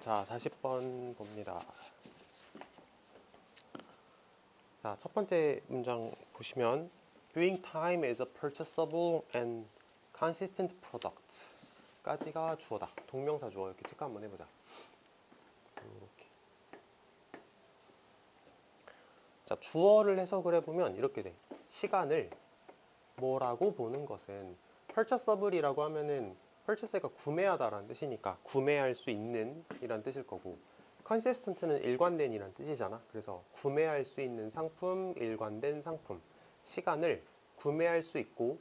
자, 40번 봅니다. 자, 첫 번째 문장 보시면 Viewing time is a purchasable and consistent product 까지가 주어다. 동명사 주어. 이렇게 체크 한번 해보자. 이렇게. 자, 주어를 해석을 해보면 이렇게 돼. 시간을 뭐라고 보는 것은 purchasable이라고 하면은 purchase가 구매하다라는 뜻이니까 구매할 수 있는 이란 뜻일 거고, consistent는 일관된 이란 뜻이잖아. 그래서 구매할 수 있는 상품, 일관된 상품, 시간을 구매할 수 있고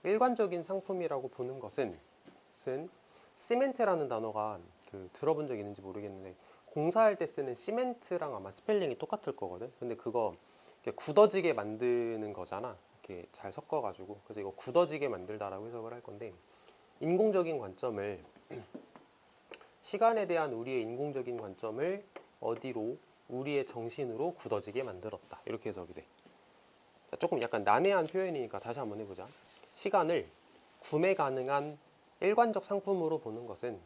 일관적인 상품이라고 보는 것은 시멘트라는 단어가 들어본 적 있는지 모르겠는데 공사할 때 쓰는 시멘트랑 아마 스펠링이 똑같을 거거든. 근데 그거 이렇게 굳어지게 만드는 거잖아. 이렇게 잘 섞어가지고. 그래서 이거 굳어지게 만들다라고 해석을 할 건데, 인공적인 관점을 시간에 대한 우리의 인공적인 관점을 어디로? 우리의 정신으로 굳어지게 만들었다. 이렇게 해석이 돼. 자, 조금 약간 난해한 표현이니까 다시 한번 해보자. 시간을 구매 가능한 일관적 상품으로 보는 것은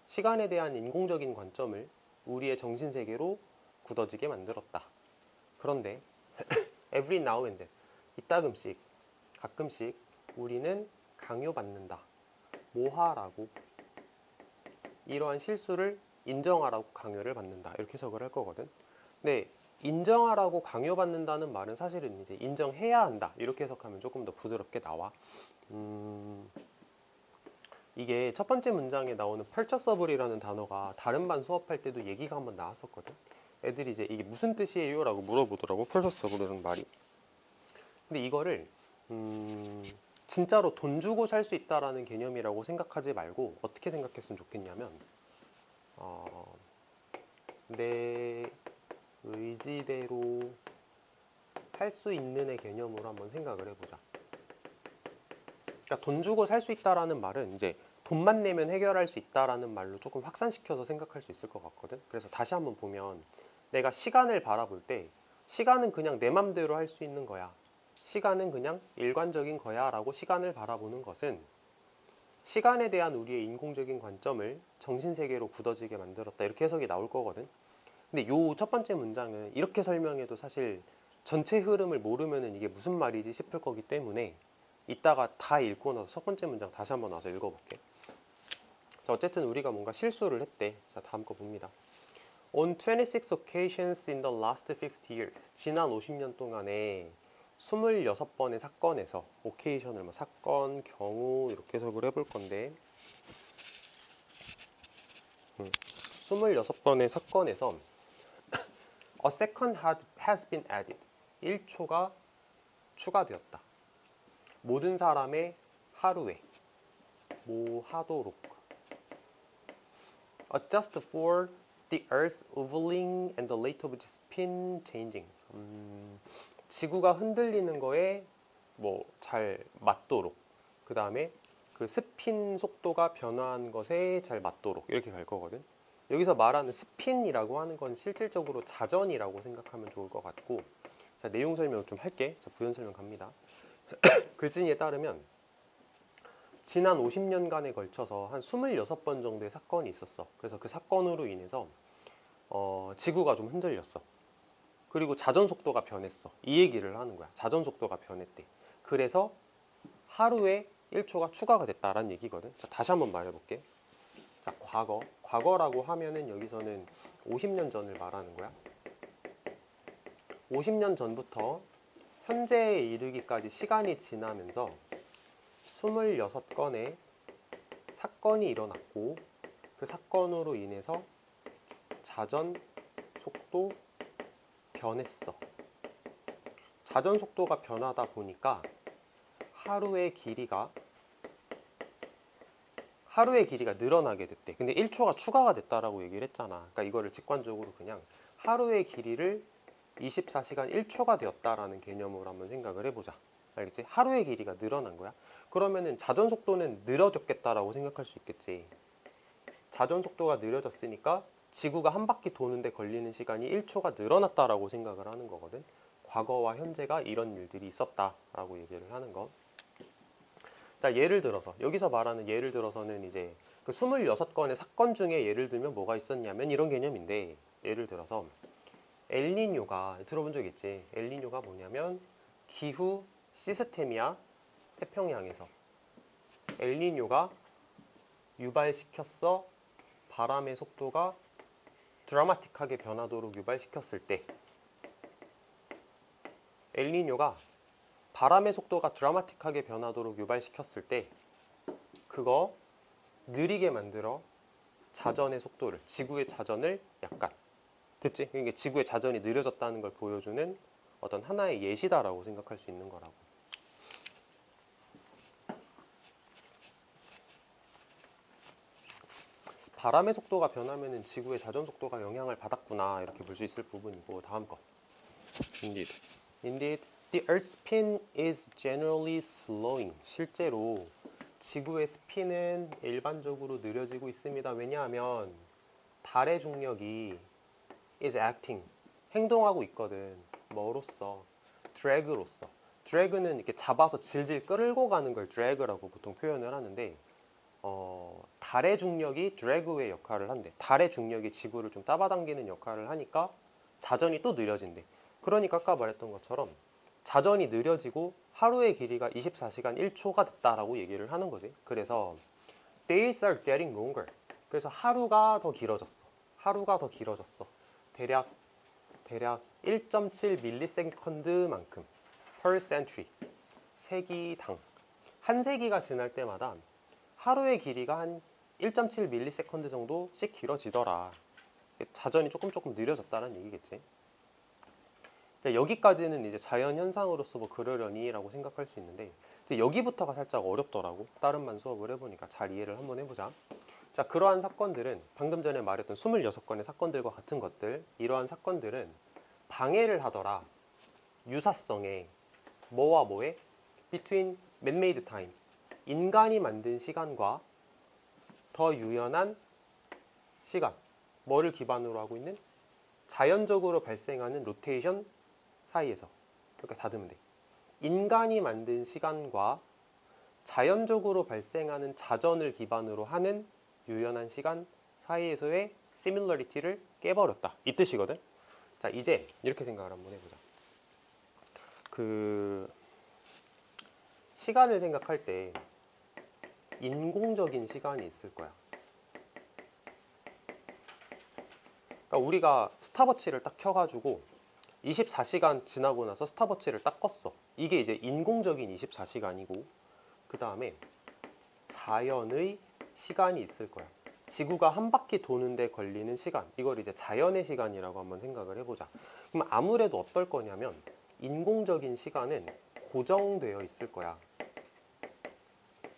시간에 대한 인공적인 관점을 우리의 정신세계로 굳어지게 만들었다. 그런데 every now and then, 이따금씩, 가끔씩 우리는 강요받는다. 뭐하라고? 이러한 실수를 인정하라고 강요를 받는다. 이렇게 해석을 할 거거든. 근데 인정하라고 강요받는다는 말은 사실은 이제 인정해야 한다. 이렇게 해석하면 조금 더 부드럽게 나와. 이게 첫 번째 문장에 나오는 purchasable이라는 단어가 다른 반 수업할 때도 얘기가 한번 나왔었거든. 애들이 이제 이게 무슨 뜻이에요? 라고 물어보더라고. purchasable이라는 말이. 근데 이거를 진짜로 돈 주고 살 수 있다라는 개념이라고 생각하지 말고 어떻게 생각했으면 좋겠냐면, 내 의지대로 할 수 있는의 개념으로 한번 생각을 해보자. 그러니까 돈 주고 살 수 있다라는 말은 이제 돈만 내면 해결할 수 있다라는 말로 조금 확산시켜서 생각할 수 있을 것 같거든. 그래서 다시 한번 보면 내가 시간을 바라볼 때 시간은 그냥 내 맘대로 할 수 있는 거야. 시간은 그냥 일관적인 거야 라고 시간을 바라보는 것은 시간에 대한 우리의 인공적인 관점을 정신세계로 굳어지게 만들었다. 이렇게 해석이 나올 거거든. 근데 요 첫 번째 문장은 이렇게 설명해도 사실 전체 흐름을 모르면은 이게 무슨 말이지 싶을 거기 때문에 이따가 다 읽고 나서 첫 번째 문장 다시 한번 와서 읽어볼게. 자, 어쨌든 우리가 뭔가 실수를 했대. 자, 다음 거 봅니다. On 26 occasions in the last 50 years. 지난 50년 동안에 26번의 사건에서, occasion을 뭐 사건, 경우 이렇게 해석을 해볼 건데, 26번의 사건에서 a second has been added. 1초가 추가되었다. 모든 사람의 하루에 뭐 하도록. Adjust for the earth's ovaling and the rate of its spin changing. 지구가 흔들리는 거에 뭐 잘 맞도록. 그 다음에 그 스핀 속도가 변화한 것에 잘 맞도록. 이렇게 갈 거거든. 여기서 말하는 스핀이라고 하는 건 실질적으로 자전이라고 생각하면 좋을 것 같고, 자, 내용 설명 좀 할게. 자, 부연 설명 갑니다. 글쓴이에 따르면 지난 50년간에 걸쳐서 한 26번 정도의 사건이 있었어. 그래서 그 사건으로 인해서 지구가 좀 흔들렸어. 그리고 자전 속도가 변했어. 이 얘기를 하는 거야. 자전 속도가 변했대. 그래서 하루에 1초가 추가가 됐다라는 얘기거든. 자, 다시 한번 말해볼게. 자, 과거. 과거라고 하면은 여기서는 50년 전을 말하는 거야. 50년 전부터 현재에 이르기까지 시간이 지나면서 26건의 사건이 일어났고, 그 사건으로 인해서 자전 속도 변했어. 자전 속도가 변하다 보니까 하루의 길이가 늘어나게 됐대. 근데 1초가 추가가 됐다라고 얘기를 했잖아. 그러니까 이거를 직관적으로 그냥 하루의 길이를 24시간 1초가 되었다라는 개념으로 한번 생각을 해보자. 알겠지? 하루의 길이가 늘어난 거야. 그러면은 자전 속도는 늘어졌겠다라고 생각할 수 있겠지. 자전 속도가 느려졌으니까 지구가 한 바퀴 도는데 걸리는 시간이 1초가 늘어났다라고 생각을 하는 거거든. 과거와 현재가 이런 일들이 있었다라고 얘기를 하는 거. 자, 예를 들어서 여기서 말하는 예를 들어서는 이제 그 26건의 사건 중에 예를 들면 뭐가 있었냐면 이런 개념인데, 예를 들어서 엘니뇨가 들어본 적 있지? 엘니뇨가 뭐냐면 기후 시스템이야. 태평양에서 엘니뇨가 유발시켰어. 바람의 속도가 드라마틱하게 변하도록 유발시켰을 때, 엘니뇨가 바람의 속도가 드라마틱하게 변하도록 유발시켰을 때 그거 느리게 만들어 자전의 속도를, 지구의 자전을 약간, 됐지? 그러니까 지구의 자전이 느려졌다는 걸 보여주는 어떤 하나의 예시다라고 생각할 수 있는 거라고. 바람의 속도가 변하면 지구의 자전 속도가 영향을 받았구나, 이렇게 볼 수 있을 부분이고. 다음 거. Indeed, the Earth's spin is generally slowing. 실제로 지구의 스핀은 일반적으로 느려지고 있습니다. 왜냐하면 달의 중력이 is acting, 행동하고 있거든. 뭐로써? drag로써. drag는 이렇게 잡아서 질질 끌고 가는 걸 drag라고 보통 표현을 하는데, 달의 중력이 드래그의 역할을 한대. 달의 중력이 지구를 좀 따라당기는 역할을 하니까 자전이 또 느려진대. 그러니까 아까 말했던 것처럼 자전이 느려지고 하루의 길이가 24시간 1초가 됐다라고 얘기를 하는 거지. 그래서 days are getting longer. 그래서 하루가 더 길어졌어. 하루가 더 길어졌어. 대략 1.7ms만큼 per century. 세기당. 한 세기가 지날 때마다 하루의 길이가 한 1.7ms 정도씩 길어지더라. 자전이 조금 느려졌다는 얘기겠지. 자, 여기까지는 이제 자연 현상으로서 뭐 그러려니라고 생각할 수 있는데, 여기부터가 살짝 어렵더라고. 다른만 수업을 해보니까. 잘 이해를 한번 해보자. 자, 그러한 사건들은 방금 전에 말했던 26건의 사건들과 같은 것들, 이러한 사건들은 방해를 하더라. 유사성에. 뭐와 뭐에? Between man-made time. 인간이 만든 시간과 더 유연한 시간. 뭐를 기반으로 하고 있는? 자연적으로 발생하는 로테이션 사이에서. 그러니까 다듬으면 돼. 인간이 만든 시간과 자연적으로 발생하는 자전을 기반으로 하는 유연한 시간 사이에서의 similarity를 깨버렸다. 이 뜻이거든. 자, 이제 이렇게 생각을 한번 해보자. 그 시간을 생각할 때 인공적인 시간이 있을 거야. 그러니까 우리가 스탑워치를 딱 켜가지고 24시간 지나고 나서 스탑워치를 딱 껐어. 이게 이제 인공적인 24시간이고, 그 다음에 자연의 시간이 있을 거야. 지구가 한 바퀴 도는데 걸리는 시간, 이걸 이제 자연의 시간이라고 한번 생각을 해보자. 그럼 아무래도 어떨 거냐면 인공적인 시간은 고정되어 있을 거야.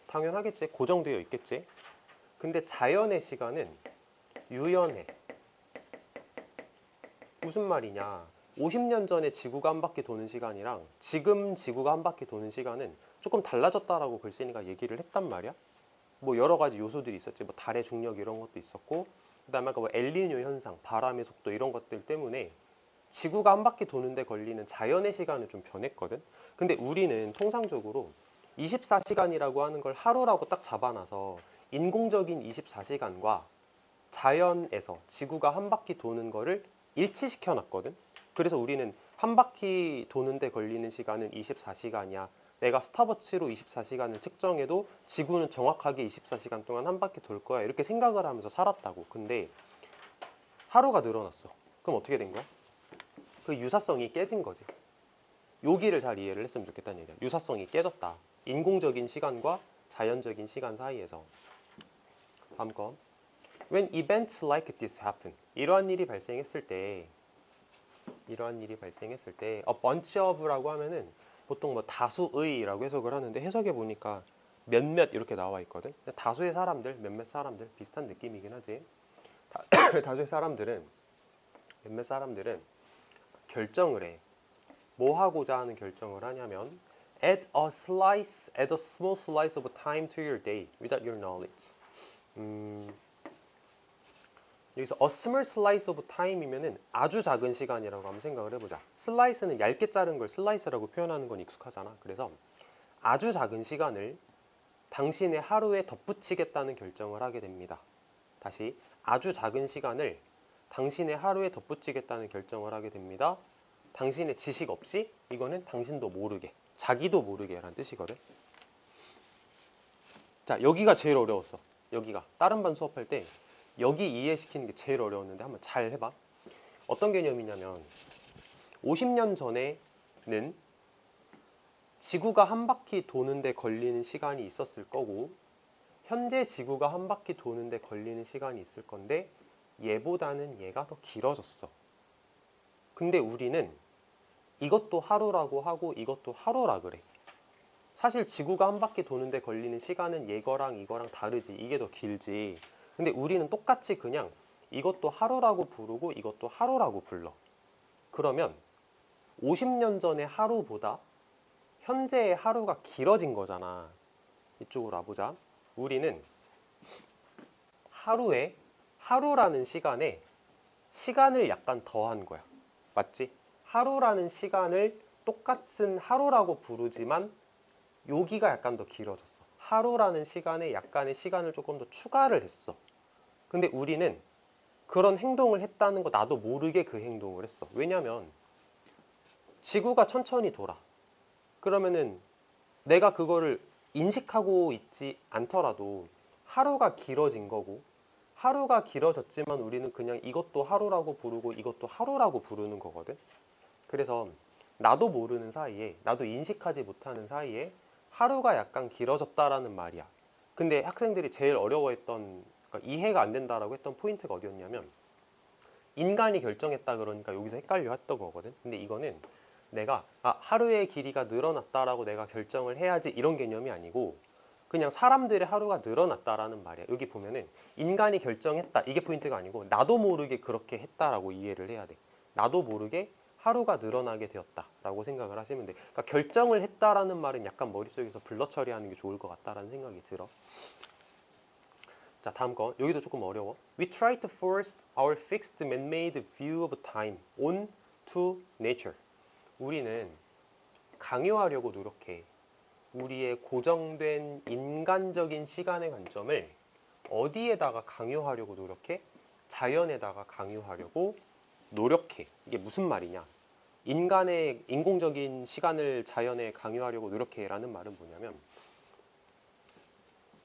당연하겠지. 고정되어 있겠지. 근데 자연의 시간은 유연해. 무슨 말이냐? 50년 전에 지구가 한 바퀴 도는 시간이랑 지금 지구가 한 바퀴 도는 시간은 조금 달라졌다라고 글쓴이가 얘기를 했단 말이야. 뭐 여러 가지 요소들이 있었지. 뭐 달의 중력 이런 것도 있었고, 그다음에 아까 뭐 엘니뇨 현상, 바람의 속도 이런 것들 때문에 지구가 한 바퀴 도는데 걸리는 자연의 시간은 좀 변했거든. 근데 우리는 통상적으로 24시간이라고 하는 걸 하루라고 딱 잡아놔서 인공적인 24시간과 자연에서 지구가 한 바퀴 도는 거를 일치시켜 놨거든. 그래서 우리는 한 바퀴 도는데 걸리는 시간은 24시간이야. 내가 스탑워치로 24시간을 측정해도 지구는 정확하게 24시간 동안 한 바퀴 돌 거야. 이렇게 생각을 하면서 살았다고. 근데 하루가 늘어났어. 그럼 어떻게 된 거야? 그 유사성이 깨진 거지. 여기를 잘 이해를 했으면 좋겠다는 얘기야. 유사성이 깨졌다. 인공적인 시간과 자연적인 시간 사이에서. 다음 거. When events like this happen. 이러한 일이 발생했을 때 a bunch of라고 하면은 보통 뭐 다수의라고 해석을 하는데, 해석해 보니까 몇몇 이렇게 나와 있거든. 다수의 사람들, 몇몇 사람들 비슷한 느낌이긴 하지. 다수의 사람들은, 몇몇 사람들은 결정을 해. 뭐 하고자 하는 결정을 하냐면 add a small slice of time to your day without your knowledge. 여기서 a small slice of time이면은 아주 작은 시간이라고 한번 생각을 해보자. 슬라이스는 얇게 자른 걸 슬라이스라고 표현하는 건 익숙하잖아. 그래서 아주 작은 시간을 당신의 하루에 덧붙이겠다는 결정을 하게 됩니다. 다시 아주 작은 시간을 당신의 하루에 덧붙이겠다는 결정을 하게 됩니다. 당신의 지식 없이 이거는 당신도 모르게, 자기도 모르게 라는 뜻이거든. 자, 여기가 제일 어려웠어. 여기가 다른 반 수업할 때 여기 이해시키는 게 제일 어려웠는데 한번 잘 해봐. 어떤 개념이냐면 50년 전에는 지구가 한 바퀴 도는데 걸리는 시간이 있었을 거고 현재 지구가 한 바퀴 도는데 걸리는 시간이 있을 건데 얘보다는 얘가 더 길어졌어. 근데 우리는 이것도 하루라고 하고 이것도 하루라 그래. 사실 지구가 한 바퀴 도는데 걸리는 시간은 얘거랑 이거랑 다르지. 이게 더 길지. 근데 우리는 똑같이 그냥 이것도 하루라고 부르고 이것도 하루라고 불러. 그러면 50년 전의 하루보다 현재의 하루가 길어진 거잖아. 이쪽으로 와보자. 우리는 하루에 하루라는 시간에 시간을 약간 더한 거야. 맞지? 하루라는 시간을 똑같은 하루라고 부르지만 여기가 약간 더 길어졌어. 하루라는 시간에 약간의 시간을 조금 더 추가를 했어. 근데 우리는 그런 행동을 했다는 거 나도 모르게 그 행동을 했어. 왜냐면 지구가 천천히 돌아. 그러면은 내가 그거를 인식하고 있지 않더라도 하루가 길어진 거고 하루가 길어졌지만 우리는 그냥 이것도 하루라고 부르고 이것도 하루라고 부르는 거거든. 그래서 나도 모르는 사이에 나도 인식하지 못하는 사이에 하루가 약간 길어졌다라는 말이야. 근데 학생들이 제일 어려워했던 그러니까 이해가 안 된다라고 했던 포인트가 어디였냐면 인간이 결정했다 그러니까 여기서 헷갈려 했던 거거든. 근데 이거는 내가 하루의 길이가 늘어났다라고 내가 결정을 해야지 이런 개념이 아니고 그냥 사람들의 하루가 늘어났다라는 말이야. 여기 보면은 인간이 결정했다 이게 포인트가 아니고 나도 모르게 그렇게 했다라고 이해를 해야 돼. 나도 모르게 하루가 늘어나게 되었다라고 생각을 하시면 돼. 그러니까 결정을 했다라는 말은 약간 머릿속에서 블러 처리하는 게 좋을 것 같다라는 생각이 들어. 자, 다음 거. 여기도 조금 어려워. We try to force our fixed man-made view of time on to nature. 우리는 강요하려고 노력해. 우리의 고정된 인간적인 시간의 관점을 어디에다가 강요하려고 노력해? 자연에다가 강요하려고 노력해. 이게 무슨 말이냐? 인간의 인공적인 시간을 자연에 강요하려고 노력해 라는 말은 뭐냐면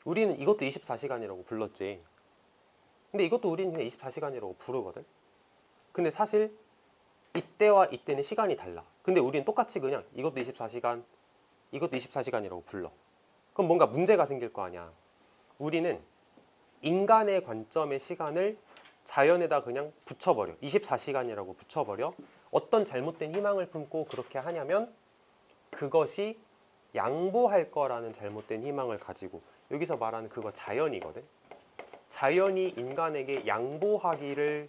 우리는 이것도 24시간이라고 불렀지. 근데 이것도 우리는 그냥 24시간이라고 부르거든. 근데 사실 이때와 이때는 시간이 달라. 근데 우리는 똑같이 그냥 이것도 24시간, 이것도 24시간이라고 불러. 그럼 뭔가 문제가 생길 거 아니야. 우리는 인간의 관점의 시간을 자연에다 그냥 붙여버려. 24시간이라고 붙여버려. 어떤 잘못된 희망을 품고 그렇게 하냐면 그것이 양보할 거라는 잘못된 희망을 가지고 여기서 말하는 그거 자연이거든. 자연이 인간에게 양보하기를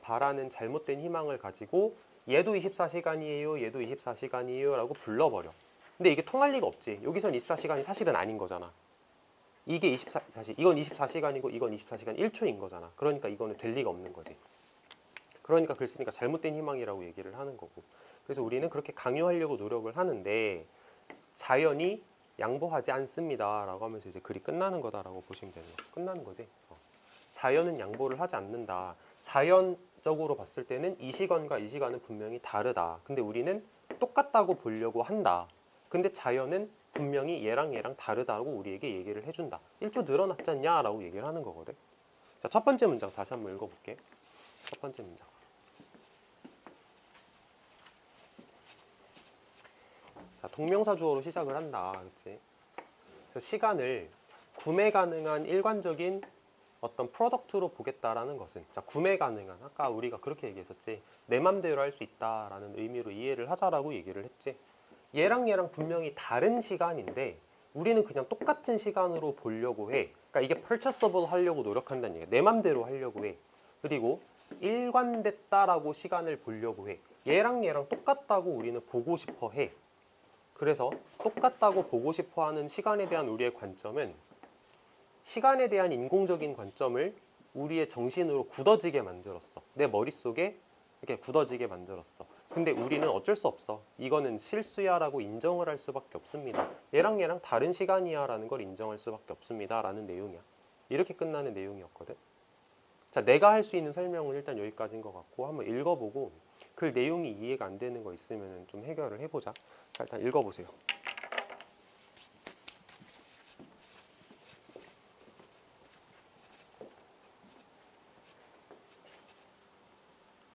바라는 잘못된 희망을 가지고 얘도 24시간이에요, 얘도 24시간이에요 라고 불러버려. 근데 이게 통할 리가 없지. 여기선 24시간이 사실은 아닌 거잖아. 이게 24시간, 이건 24시간이고 이건 24시간 1초인 거잖아. 그러니까 이거는 될 리가 없는 거지. 그러니까 글 쓰니까 잘못된 희망이라고 얘기를 하는 거고. 그래서 우리는 그렇게 강요하려고 노력을 하는데 자연이 양보하지 않습니다 라고 하면서 이제 글이 끝나는 거다라고 보시면 되는 거야. 끝나는 거지. 자연은 양보를 하지 않는다. 자연적으로 봤을 때는 이 시간과 이 시간은 분명히 다르다. 근데 우리는 똑같다고 보려고 한다. 근데 자연은 분명히 얘랑 다르다고 우리에게 얘기를 해준다. 1초 늘어났지 않냐? 라고 얘기를 하는 거거든. 자, 첫 번째 문장 다시 한번 읽어볼게. 첫 번째 문장. 자, 동명사 주어로 시작을 한다. 그치? 그래서 시간을 구매 가능한 일관적인 어떤 프로덕트로 보겠다라는 것은 자, 구매 가능한 아까 우리가 그렇게 얘기했었지. 내 맘대로 할 수 있다라는 의미로 이해를 하자라고 얘기를 했지. 얘랑 분명히 다른 시간인데 우리는 그냥 똑같은 시간으로 보려고 해. 그러니까 이게 purchasable 하려고 노력한다는 얘기야. 내 맘대로 하려고 해. 그리고 일관됐다라고 시간을 보려고 해. 얘랑 똑같다고 우리는 보고 싶어 해. 그래서 똑같다고 보고 싶어 하는 시간에 대한 우리의 관점은 시간에 대한 인공적인 관점을 우리의 정신으로 굳어지게 만들었어. 내 머릿속에 이렇게 굳어지게 만들었어. 근데 우리는 어쩔 수 없어. 이거는 실수야 라고 인정을 할 수밖에 없습니다. 얘랑 얘랑 다른 시간이야 라는 걸 인정할 수밖에 없습니다 라는 내용이야. 이렇게 끝나는 내용이었거든. 자, 내가 할 수 있는 설명은 일단 여기까지인 것 같고 한번 읽어보고 그 내용이 이해가 안 되는 거 있으면 좀 해결을 해보자. 자, 일단 읽어보세요.